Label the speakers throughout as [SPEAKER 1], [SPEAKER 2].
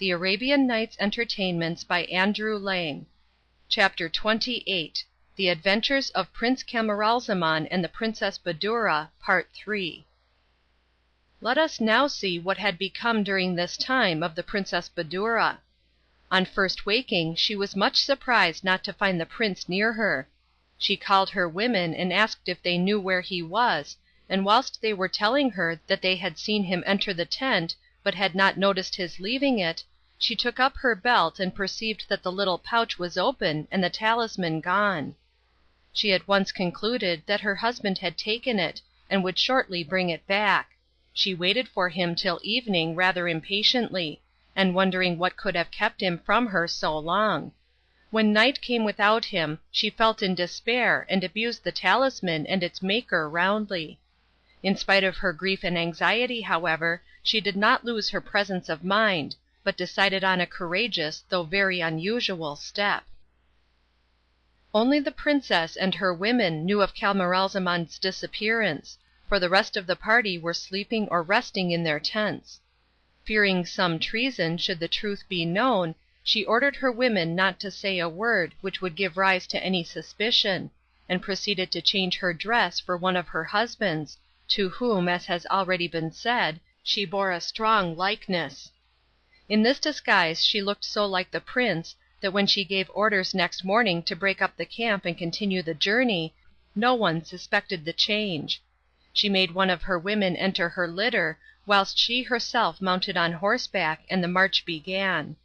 [SPEAKER 1] The Arabian Nights Entertainments by Andrew Lang. Chapter 28. The Adventures of Prince Camaralzaman and the Princess Badoura, Part 3. Let us now see what had become during this time of the Princess Badoura. On first waking she was much surprised not to find the prince near her. She called her women and asked if they knew where he was, and whilst they were telling her that they had seen him enter the tent, but had not noticed his leaving it, she took up her belt and perceived that the little pouch was open and the talisman gone. She at once concluded that her husband had taken it, and would shortly bring it back. She waited for him till evening rather impatiently, and wondering what could have kept him from her so long. When night came without him, she felt in despair and abused the talisman and its maker roundly. In spite of her grief and anxiety, however, she did not lose her presence of mind, but decided on a courageous, though very unusual, step. Only the princess and her women knew of Camaralzaman's disappearance, for the rest of the party were sleeping or resting in their tents. Fearing some treason should the truth be known, she ordered her women not to say a word which would give rise to any suspicion, and proceeded to change her dress for one of her husbands, to whom, as has already been said, she bore a strong likeness. In this disguise she looked so like the prince that when she gave orders next morning to break up the camp and continue the journey, no one suspected the change. She made one of her women enter her litter, whilst she herself mounted on horseback, and the march began.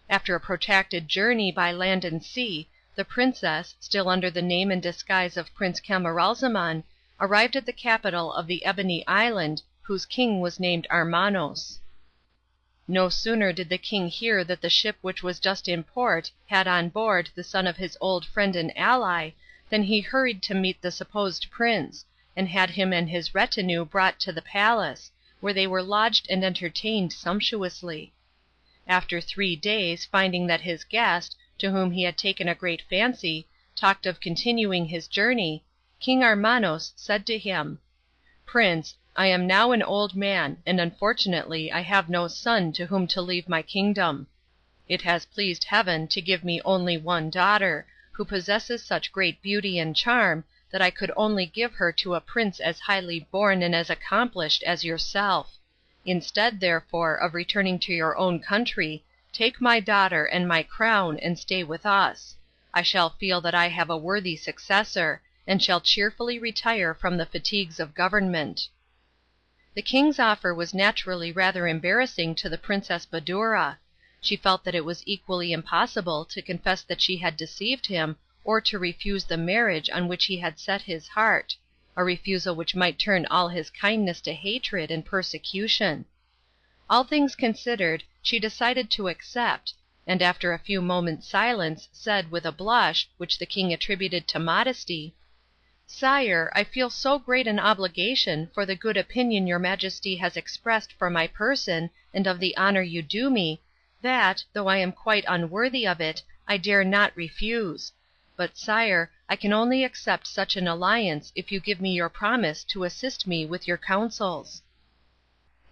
[SPEAKER 1] After a protracted journey by land and sea, the princess, still under the name and disguise of Prince Camaralzaman, arrived at the capital of the Ebony Island, whose king was named Armanos. No sooner did the king hear that the ship which was just in port had on board the son of his old friend and ally, than he hurried to meet the supposed prince, and had him and his retinue brought to the palace, where they were lodged and entertained sumptuously. After 3 days, finding that his guest, to whom he had taken a great fancy, talked of continuing his journey, King Armanos said to him, "Prince, I am now an old man, and unfortunately I have no son to whom to leave my kingdom. It has pleased Heaven to give me only one daughter, who possesses such great beauty and charm that I could only give her to a prince as highly born and as accomplished as yourself. Instead, therefore, of returning to your own country, take my daughter and my crown and stay with us. I shall feel that I have a worthy successor, and shall cheerfully retire from the fatigues of government." The king's offer was naturally rather embarrassing to the Princess Badoura. She felt that it was equally impossible to confess that she had deceived him, or to refuse the marriage on which he had set his heart, a refusal which might turn all his kindness to hatred and persecution. All things considered, she decided to accept, and after a few moments' silence, said with a blush, which the king attributed to modesty, "Sire, I feel so great an obligation for the good opinion your majesty has expressed for my person and of the honour you do me, that, though I am quite unworthy of it, I dare not refuse. But, sire, I can only accept such an alliance if you give me your promise to assist me with your counsels."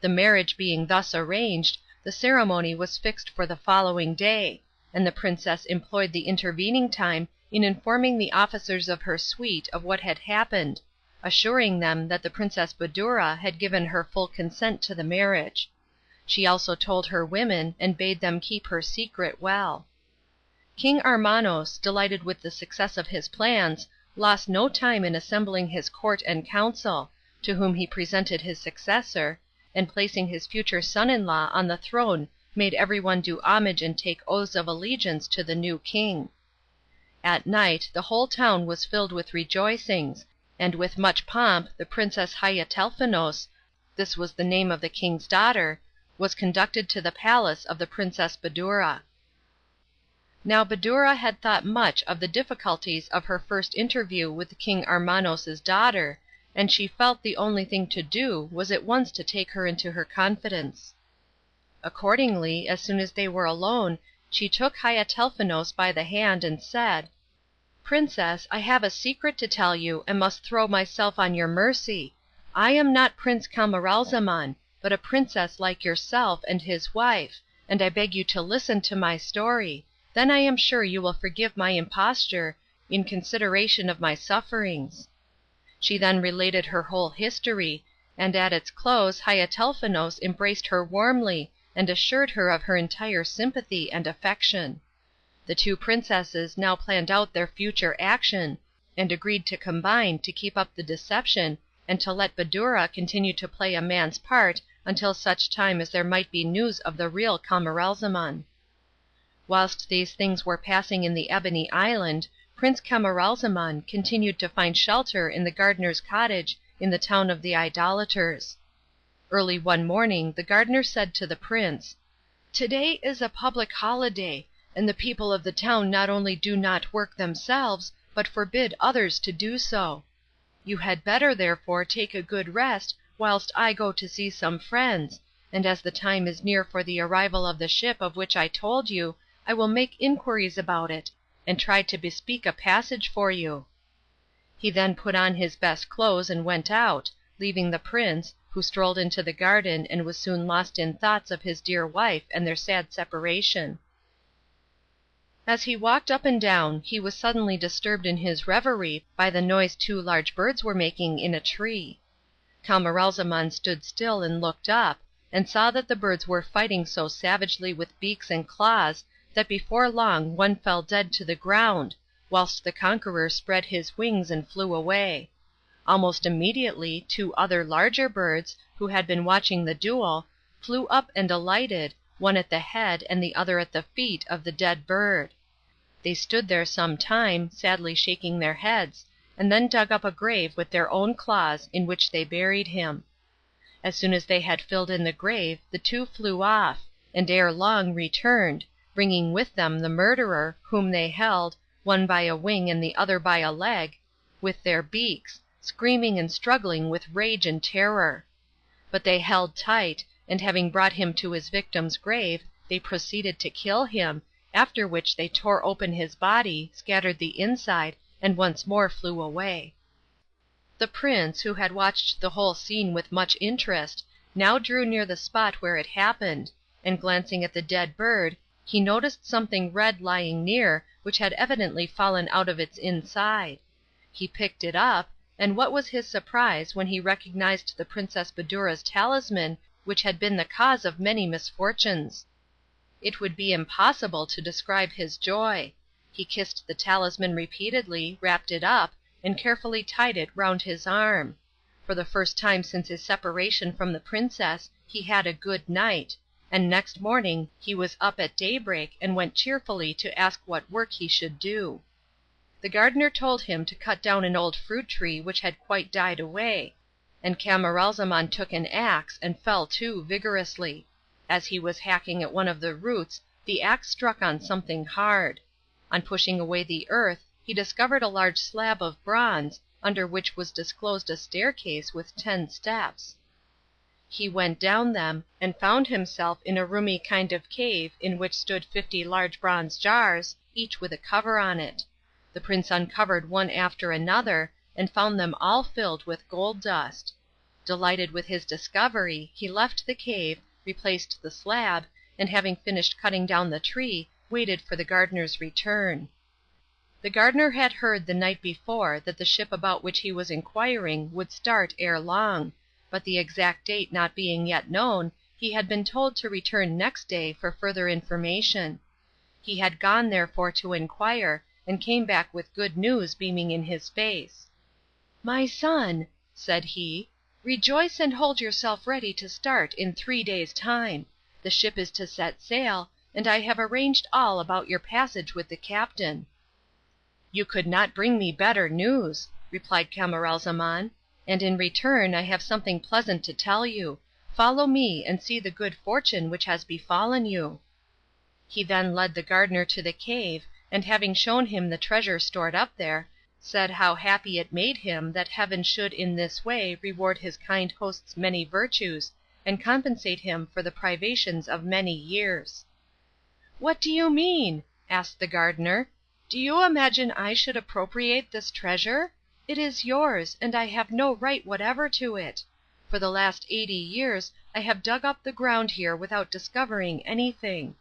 [SPEAKER 1] The marriage being thus arranged, the ceremony was fixed for the following day, and the princess employed the intervening time in informing the officers of her suite of what had happened, assuring them that the Princess Badoura had given her full consent to the marriage. She also told her women, and bade them keep her secret well. King Armanos, delighted with the success of his plans, lost no time in assembling his court and council, to whom he presented his successor, and placing his future son-in-law on the throne made everyone do homage and take oaths of allegiance to the new king. At night the whole town was filled with rejoicings, and with much pomp the Princess Haiatelnefous, this was the name of the king's daughter, was conducted to the palace of the Princess Badoura. Now Badoura had thought much of the difficulties of her first interview with King Armanos' daughter, and she felt the only thing to do was at once to take her into her confidence. Accordingly, as soon as they were alone, she took Haiatelnefous by the hand and said, "Princess, I have a secret to tell you, and must throw myself on your mercy. I am not Prince Camaralzaman, but a princess like yourself and his wife, and I beg you to listen to my story. Then I am sure you will forgive my imposture in consideration of my sufferings." She then related her whole history, and at its close Haiatelnefous embraced her warmly and assured her of her entire sympathy and affection. The two princesses now planned out their future action, and agreed to combine to keep up the deception and to let Badoura continue to play a man's part until such time as there might be news of the real Camaralzaman. Whilst these things were passing in the Ebony Island, Prince Camaralzaman continued to find shelter in the gardener's cottage in the town of the Idolaters. Early one morning the gardener said to the prince, "Today is a public holiday, and the people of the town not only do not work themselves, but forbid others to do so. You had better, therefore, take a good rest whilst I go to see some friends, and as the time is near for the arrival of the ship of which I told you, I will make inquiries about it, and try to bespeak a passage for you." He then put on his best clothes and went out, leaving the prince, who strolled into the garden and was soon lost in thoughts of his dear wife and their sad separation. As he walked up and down, he was suddenly disturbed in his reverie by the noise two large birds were making in a tree. Camaralzaman stood still and looked up, and saw that the birds were fighting so savagely with beaks and claws that before long one fell dead to the ground, whilst the conqueror spread his wings and flew away. Almost immediately two other larger birds, who had been watching the duel, flew up and alighted, one at the head and the other at the feet of the dead bird. They stood there some time, sadly shaking their heads, and then dug up a grave with their own claws, in which they buried him. As soon as they had filled in the grave the two flew off, and ere long returned, bringing with them the murderer, whom they held, one by a wing and the other by a leg, with their beaks, screaming and struggling with rage and terror. But they held tight, and having brought him to his victim's grave, they proceeded to kill him, after which they tore open his body, scattered the inside, and once more flew away. The prince, who had watched the whole scene with much interest, now drew near the spot where it happened, and glancing at the dead bird, he noticed something red lying near, which had evidently fallen out of its inside. He picked it up, and what was his surprise when he recognized the Princess Badoura's talisman, which had been the cause of many misfortunes. It would be impossible to describe his joy. He kissed the talisman repeatedly, wrapped it up, and carefully tied it round his arm. For the first time since his separation from the princess he had a good night, and next morning he was up at daybreak and went cheerfully to ask what work he should do. The gardener told him to cut down an old fruit tree which had quite died away, and Camaralzaman took an axe and fell to vigorously. As he was hacking at one of the roots the axe struck on something hard. On pushing away the earth he discovered a large slab of bronze, under which was disclosed a staircase with 10 steps. He went down them, and found himself in a roomy kind of cave in which stood 50 large bronze jars, each with a cover on it. The prince uncovered one after another, and found them all filled with gold dust. Delighted with his discovery, he left the cave, replaced the slab, and having finished cutting down the tree, waited for the gardener's return. The gardener had heard the night before that the ship about which he was inquiring would start ere long, but the exact date not being yet known, he had been told to return next day for further information. He had gone therefore to inquire, and came back with good news beaming in his face. "My son," said he, "rejoice and hold yourself ready to start in 3 days' time. The ship is to set sail, and I have arranged all about your passage with the captain." "You could not bring me better news," replied Camaralzaman, "and in return I have something pleasant to tell you. Follow me and see the good fortune which has befallen you." He then led the gardener to the cave, and having shown him the treasure stored up there, said how happy it made him that heaven should in this way reward his kind host's many virtues, and compensate him for the privations of many years. "What do you mean?" asked the gardener. "Do you imagine I should appropriate this treasure? It is yours, and I have no right whatever to it. For the last 80 years I have dug up the ground here without discovering anything.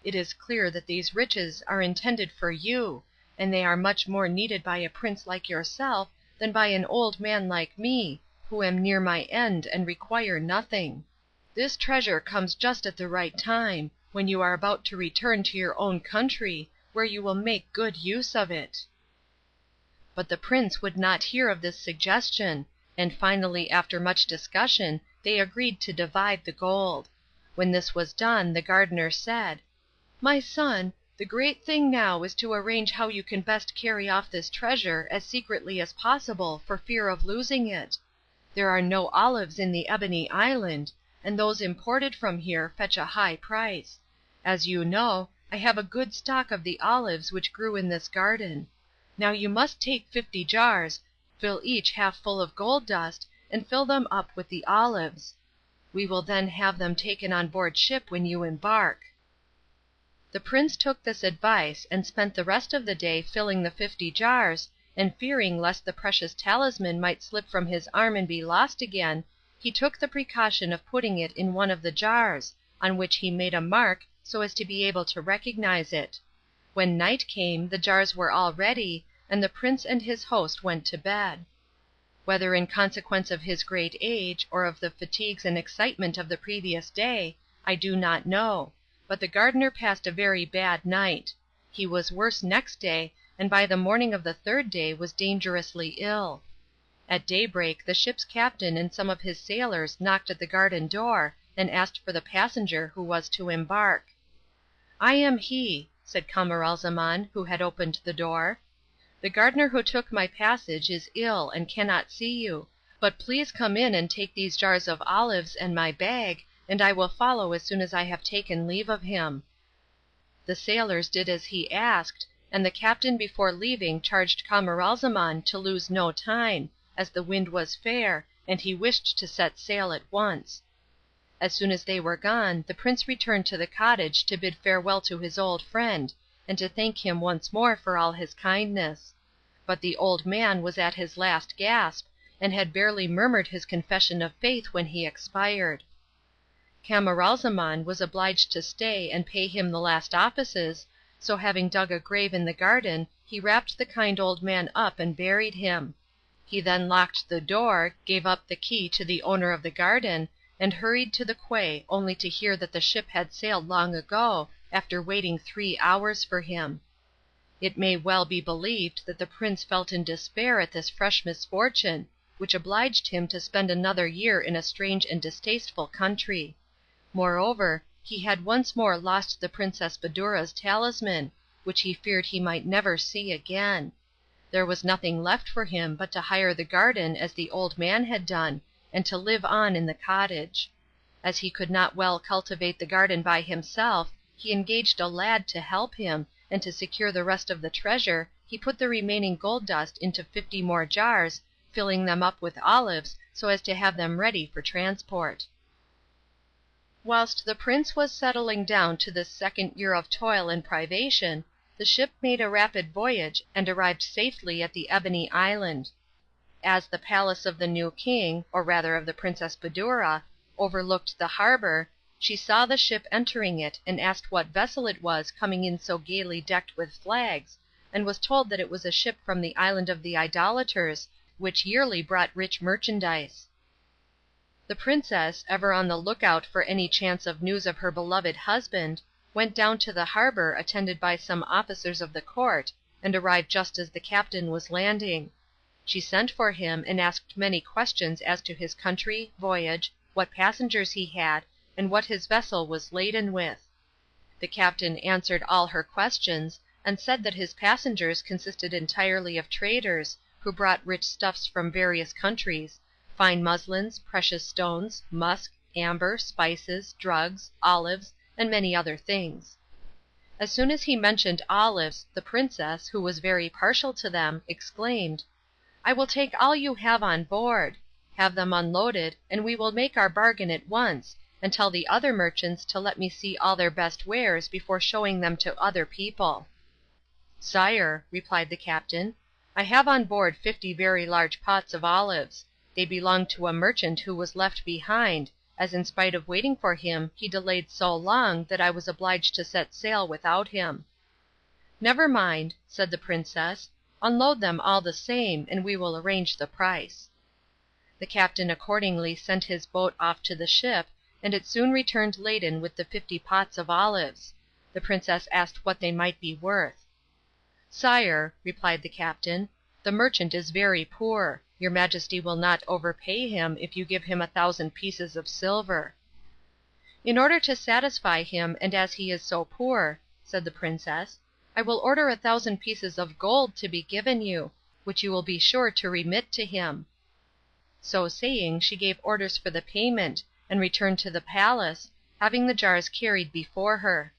[SPEAKER 1] It is clear that these riches are intended for you, and they are much more needed by a prince like yourself than by an old man like me, who am near my end and require nothing. This treasure comes just at the right time, when you are about to return to your own country, where you will make good use of it." But the prince would not hear of this suggestion, and finally after much discussion they agreed to divide the gold. When this was done the gardener said, "My son, the great thing now is to arrange how you can best carry off this treasure as secretly as possible for fear of losing it. There are no olives in the Ebony Island, and those imported from here fetch a high price. As you know, I have a good stock of the olives which grew in this garden. Now you must take 50 jars, fill each half full of gold dust, and fill them up with the olives. We will then have them taken on board ship when you embark." The prince took this advice and spent the rest of the day filling the 50 jars, and fearing lest the precious talisman might slip from his arm and be lost again, he took the precaution of putting it in one of the jars, on which he made a mark so as to be able to recognize it. When night came the jars were all ready, and the prince and his host went to bed. Whether in consequence of his great age, or of the fatigues and excitement of the previous day, I do not know, but the gardener passed a very bad night. He was worse next day, and by the morning of the third day was dangerously ill. At daybreak the ship's captain and some of his sailors knocked at the garden door, and asked for the passenger who was to embark. "I am he," said Camaralzaman, who had opened the door. "The gardener who took my passage is ill and cannot see you, but please come in and take these jars of olives and my bag, and I will follow as soon as I have taken leave of him." The sailors did as he asked, and the captain before leaving charged Camaralzaman to lose no time, as the wind was fair, and he wished to set sail at once. As soon as they were gone, the prince returned to the cottage to bid farewell to his old friend, and to thank him once more for all his kindness. But the old man was at his last gasp, and had barely murmured his confession of faith when he expired. Camaralzaman was obliged to stay and pay him the last offices, so having dug a grave in the garden, he wrapped the kind old man up and buried him. He then locked the door, gave up the key to the owner of the garden, and hurried to the quay only to hear that the ship had sailed long ago, after waiting 3 hours for him. It may well be believed that the prince felt in despair at this fresh misfortune, which obliged him to spend another year in a strange and distasteful country. Moreover, he had once more lost the Princess Badoura's talisman, which he feared he might never see again. There was nothing left for him but to hire the garden as the old man had done, and to live on in the cottage. As he could not well cultivate the garden by himself, he engaged a lad to help him, and to secure the rest of the treasure he put the remaining gold dust into 50 more jars, filling them up with olives so as to have them ready for transport. Whilst the prince was settling down to this second year of toil and privation, the ship made a rapid voyage and arrived safely at the Ebony Island. As the palace of the new king, or rather of the Princess Badoura, overlooked the harbour, she saw the ship entering it and asked what vessel it was coming in so gaily decked with flags, and was told that it was a ship from the island of the Idolaters, which yearly brought rich merchandise. The princess, ever on the lookout for any chance of news of her beloved husband, went down to the harbour attended by some officers of the court, and arrived just as the captain was landing. She sent for him and asked many questions as to his country, voyage, what passengers he had, and what his vessel was laden with. The captain answered all her questions, and said that his passengers consisted entirely of traders, who brought rich stuffs from various countries, fine muslins, precious stones, musk, amber, spices, drugs, olives, and many other things. As soon as he mentioned olives, the princess, who was very partial to them, exclaimed, "I will take all you have on board. Have them unloaded, and we will make our bargain at once, and tell the other merchants to let me see all their best wares before showing them to other people." "Sire," replied the captain, "I have on board 50 very large pots of olives. They belong to a merchant who was left behind, as in spite of waiting for him he delayed so long that I was obliged to set sail without him." "Never mind," said the princess, "unload them all the same, and we will arrange the price." The captain accordingly sent his boat off to the ship, and it soon returned laden with the 50 pots of olives. The princess asked what they might be worth. "Sire," replied the captain, "the merchant is very poor. Your majesty will not overpay him if you give him 1,000 pieces of silver." "In order to satisfy him, and as he is so poor," said the princess, "I will order 1,000 pieces of gold to be given you, which you will be sure to remit to him." So saying, she gave orders for the payment, and returned to the palace, having the jars carried before her.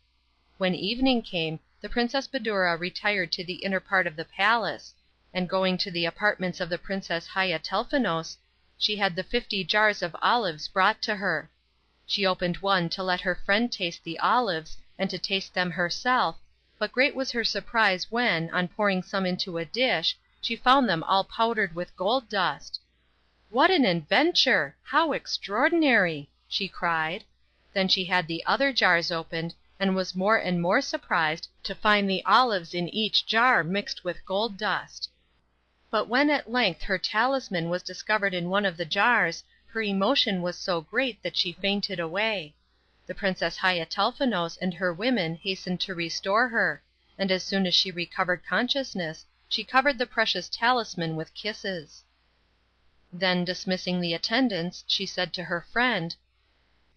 [SPEAKER 1] When evening came, the Princess Badoura retired to the inner part of the palace, and going to the apartments of the Princess Haiatelnefous, she had the 50 jars of olives brought to her. She opened one to let her friend taste the olives, and to taste them herself, but great was her surprise when, on pouring some into a dish, she found them all powdered with gold dust. "What an adventure! How extraordinary!" she cried. Then she had the other jars opened, and was more and more surprised to find the olives in each jar mixed with gold dust. But when at length her talisman was discovered in one of the jars, her emotion was so great that she fainted away. The Princess Haiatelnefous and her women hastened to restore her, and as soon as she recovered consciousness, she covered the precious talisman with kisses. Then, dismissing the attendants, she said to her friend,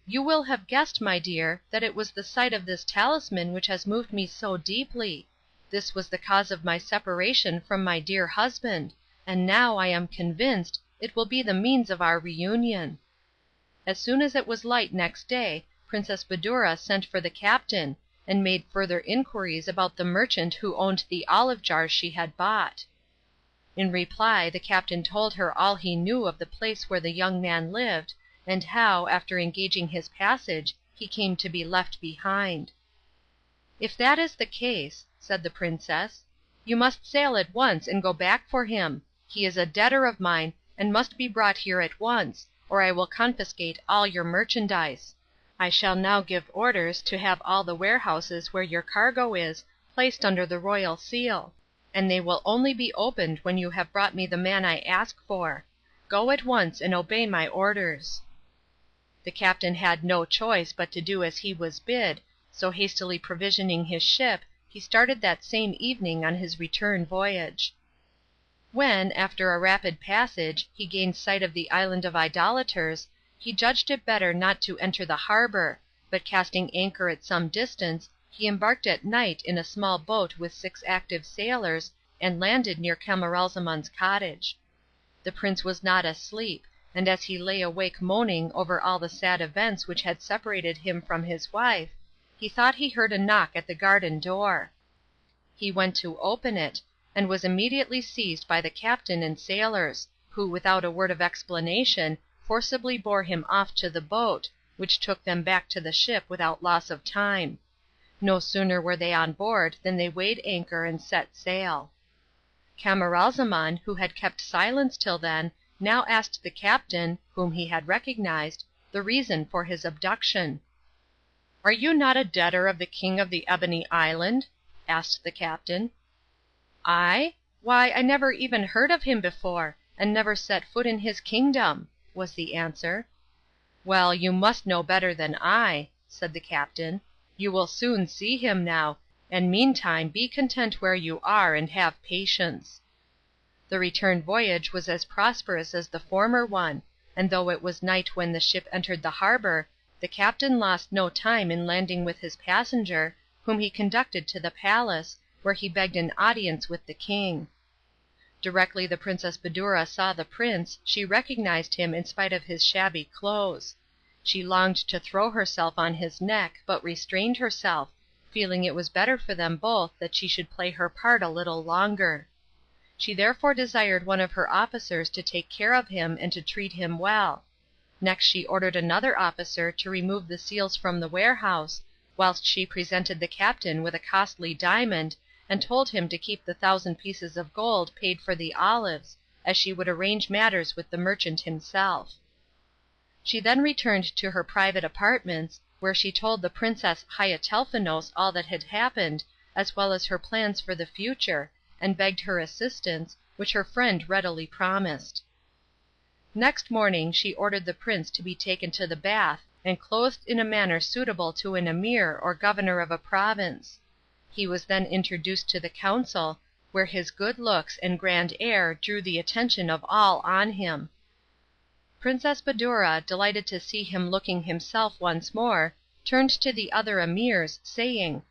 [SPEAKER 1] "You will have guessed, my dear, that it was the sight of this talisman which has moved me so deeply. This was the cause of my separation from my dear husband, and now, I am convinced, it will be the means of our reunion." As soon as it was light next day, Princess Badoura sent for the captain, and made further inquiries about the merchant who owned the olive jars she had bought. In reply the captain told her all he knew of the place where the young man lived, and how, after engaging his passage, he came to be left behind. "If that is the case," said the princess, "you must sail at once and go back for him. He is a debtor of mine, and must be brought here at once, or I will confiscate all your merchandise. I shall now give orders to have all the warehouses where your cargo is placed under the royal seal, and they will only be opened when you have brought me the man I ask for. Go at once and obey my orders." The captain had no choice but to do as he was bid, so hastily provisioning his ship, he started that same evening on his return voyage. When, after a rapid passage, he gained sight of the Island of Idolaters, he judged it better not to enter the harbour, but casting anchor at some distance, he embarked at night in a small boat with 6 active sailors, and landed near Camaralzaman's cottage. The prince was not asleep, and as he lay awake moaning over all the sad events which had separated him from his wife, he thought he heard a knock at the garden door. He went to open it, and was immediately seized by the captain and sailors, who without a word of explanation forcibly bore him off to the boat, which took them back to the ship without loss of time. No sooner were they on board than they weighed anchor and set sail. Camaralzaman, who had kept silence till then, now asked the captain, whom he had recognized, the reason for his abduction. "Are you not a debtor of the King of the Ebony Island?" asked the captain. "I? Why, I never even heard of him before, and never set foot in his kingdom," was the answer. "Well, you must know better than I," said the captain. "You will soon see him now, and meantime be content where you are and have patience." The return voyage was as prosperous as the former one, and though it was night when the ship entered the harbour, the captain lost no time in landing with his passenger, whom he conducted to the palace, where he begged an audience with the king. Directly the Princess Badoura saw the prince, she recognized him in spite of his shabby clothes. She longed to throw herself on his neck, but restrained herself, feeling it was better for them both that she should play her part a little longer. She therefore desired one of her officers to take care of him and to treat him well. Next she ordered another officer to remove the seals from the warehouse, whilst she presented the captain with a costly diamond, and told him to keep the 1,000 pieces of gold paid for the olives, as she would arrange matters with the merchant himself. She then returned to her private apartments, where she told the Princess Haiatelnefous all that had happened, as well as her plans for the future, and begged her assistance, which her friend readily promised. Next morning she ordered the prince to be taken to the bath, and clothed in a manner suitable to an emir or governor of a province. He was then introduced to the council, where his good looks and grand air drew the attention of all on him. Princess Badoura, delighted to see him looking himself once more, turned to the other emirs, saying,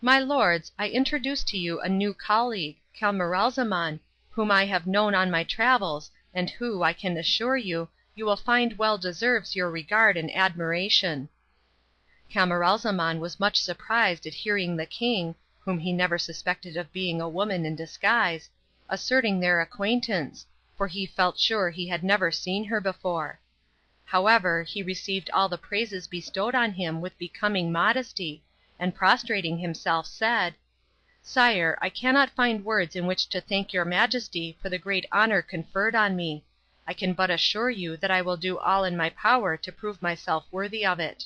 [SPEAKER 1] "My lords, I introduce to you a new colleague, Camaralzaman, whom I have known on my travels, and who, I can assure you, you will find well deserves your regard and admiration." Camaralzaman was much surprised at hearing the king, whom he never suspected of being a woman in disguise, asserting their acquaintance, for he felt sure he had never seen her before. However, he received all the praises bestowed on him with becoming modesty, and prostrating himself said, "Sire, I cannot find words in which to thank your majesty for the great honor conferred on me. I can but assure you that I will do all in my power to prove myself worthy of it."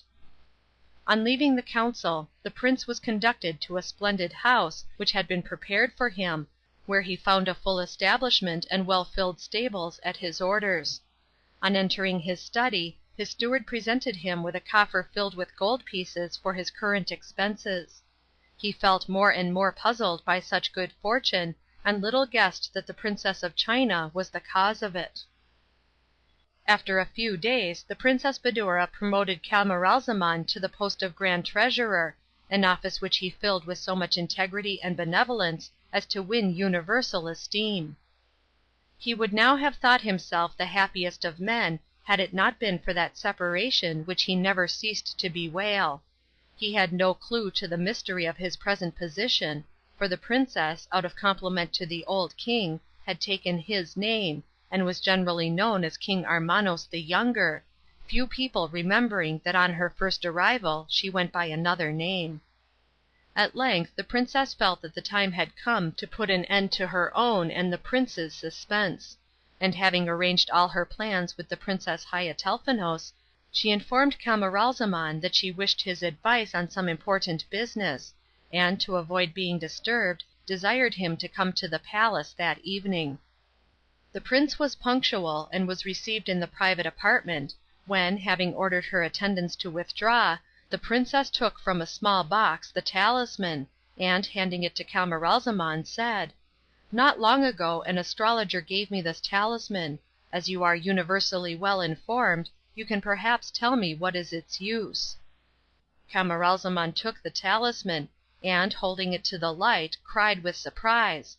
[SPEAKER 1] On leaving the council, the prince was conducted to a splendid house which had been prepared for him, where he found a full establishment and well-filled stables at his orders. On entering his study, his steward presented him with a coffer filled with gold pieces for his current expenses. He felt more and more puzzled by such good fortune, and little guessed that the Princess of China was the cause of it. After a few days the Princess Badoura promoted Camaralzaman to the post of Grand Treasurer, an office which he filled with so much integrity and benevolence as to win universal esteem. He would now have thought himself the happiest of men had it not been for that separation which he never ceased to bewail. He had no clue to the mystery of his present position, for the princess, out of compliment to the old king, had taken his name, and was generally known as King Armanos the Younger, few people remembering that on her first arrival she went by another name. At length the princess felt that the time had come to put an end to her own and the prince's suspense, and having arranged all her plans with the Princess Haiatelnefous, she informed Camaralzaman that she wished his advice on some important business, and, to avoid being disturbed, desired him to come to the palace that evening. The prince was punctual, and was received in the private apartment, when, having ordered her attendants to withdraw, the princess took from a small box the talisman, and, handing it to Camaralzaman, said, "Not long ago an astrologer gave me this talisman. As you are universally well informed, you can perhaps tell me what is its use." Camaralzaman took the talisman, and, holding it to the light, cried with surprise,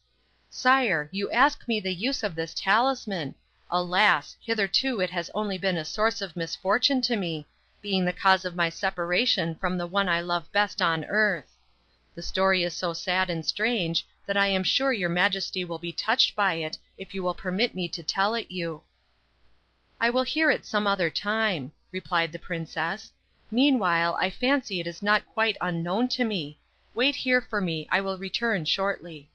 [SPEAKER 1] "Sire, you ask me the use of this talisman. Alas! hitherto it has only been a source of misfortune to me, being the cause of my separation from the one I love best on earth. The story is so sad and strange that I am sure your majesty will be touched by it if you will permit me to tell it you." "I will hear it some other time," replied the princess. "Meanwhile, I fancy it is not quite unknown to me. Wait here for me, I will return shortly."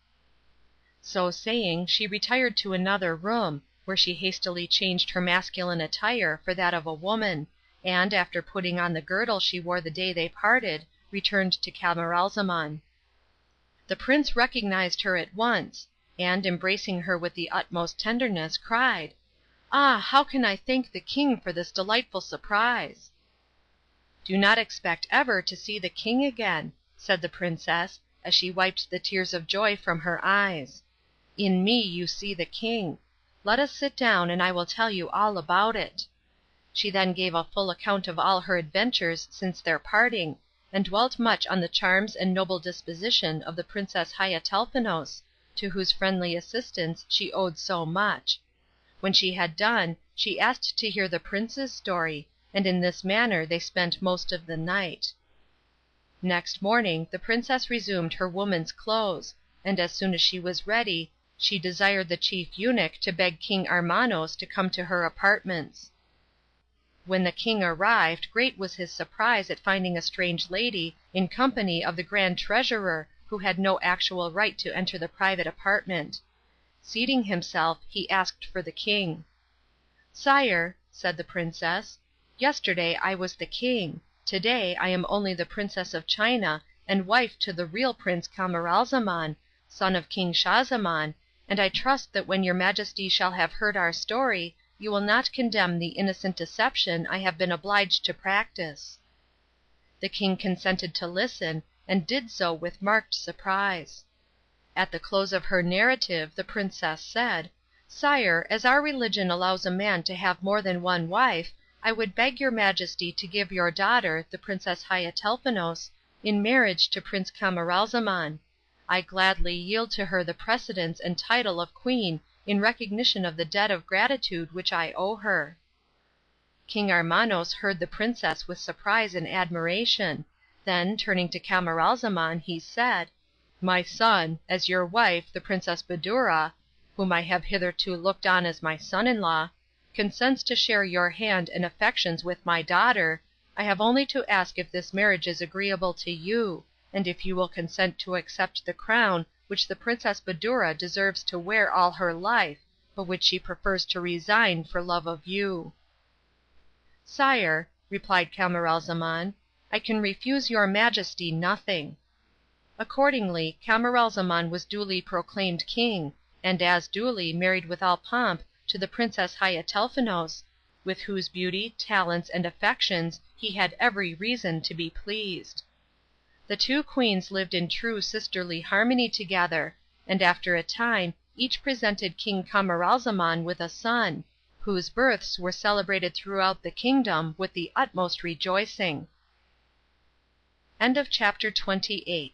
[SPEAKER 1] So saying, she retired to another room, where she hastily changed her masculine attire for that of a woman, and, after putting on the girdle she wore the day they parted, returned to Camaralzaman. The prince recognized her at once, and, embracing her with the utmost tenderness, cried, "Ah, how can I thank the king for this delightful surprise?" "Do not expect ever to see the king again," said the princess, as she wiped the tears of joy from her eyes. "In me you see the king. Let us sit down and I will tell you all about it." She then gave a full account of all her adventures since their parting, and dwelt much on the charms and noble disposition of the Princess Haiatelnefous, to whose friendly assistance she owed so much. When she had done, she asked to hear the prince's story, and in this manner they spent most of the night. Next morning the princess resumed her woman's clothes, and as soon as she was ready, she desired the chief eunuch to beg King Armanos to come to her apartments. When the king arrived, great was his surprise at finding a strange lady in company of the Grand Treasurer, who had no actual right to enter the private apartment. Seating himself, he asked for the king. "Sire," said the princess, Yesterday I was the king. Today I am only the Princess of China and wife to the real Prince Camaralzaman, son of King Schahzaman, and I trust that when your Majesty shall have heard our story you will not condemn the innocent deception I have been obliged to practice." The king consented to listen, and did so with marked surprise. At the close of her narrative the princess said, "Sire, as our religion allows a man to have more than one wife, I would beg your Majesty to give your daughter, the Princess Haiatelnefous, in marriage to Prince Camaralzaman. I gladly yield to her the precedence and title of queen in recognition of the debt of gratitude which I owe her." King Armanos heard the princess with surprise and admiration; then, turning to Camaralzaman, he said, "My son, as your wife, the Princess Badoura, whom I have hitherto looked on as my son-in-law, consents to share your hand and affections with my daughter, I have only to ask if this marriage is agreeable to you, and if you will consent to accept the crown which the Princess Badoura deserves to wear all her life, but which she prefers to resign for love of you." "Sire," replied Camaralzaman, "I can refuse your Majesty nothing." Accordingly, Camaralzaman was duly proclaimed king, and as duly married with all pomp to the Princess Haiatelnefous, with whose beauty, talents, and affections he had every reason to be pleased. The two queens lived in true sisterly harmony together, and after a time each presented King Camaralzaman with a son, whose births were celebrated throughout the kingdom with the utmost rejoicing. CHAPTER 29.